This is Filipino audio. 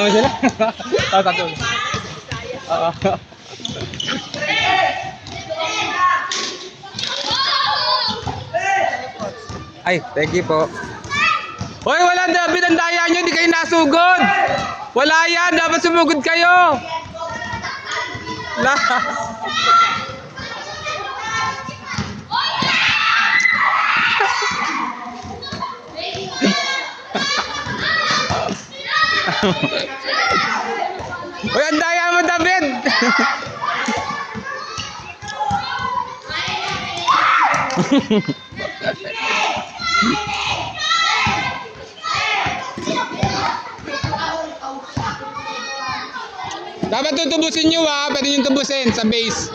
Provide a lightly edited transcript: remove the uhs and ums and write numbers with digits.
mo sila. Tatlo. Oo. Ay, thank you po. Hoy, wala David, ang daya nyo, hindi kayo nasugod. Wala yan, dapat sumugod kayo. La. Hoy, ang daya mo, David. Dapat tutubusin nyo ha, pwede nyo tubusin sa base.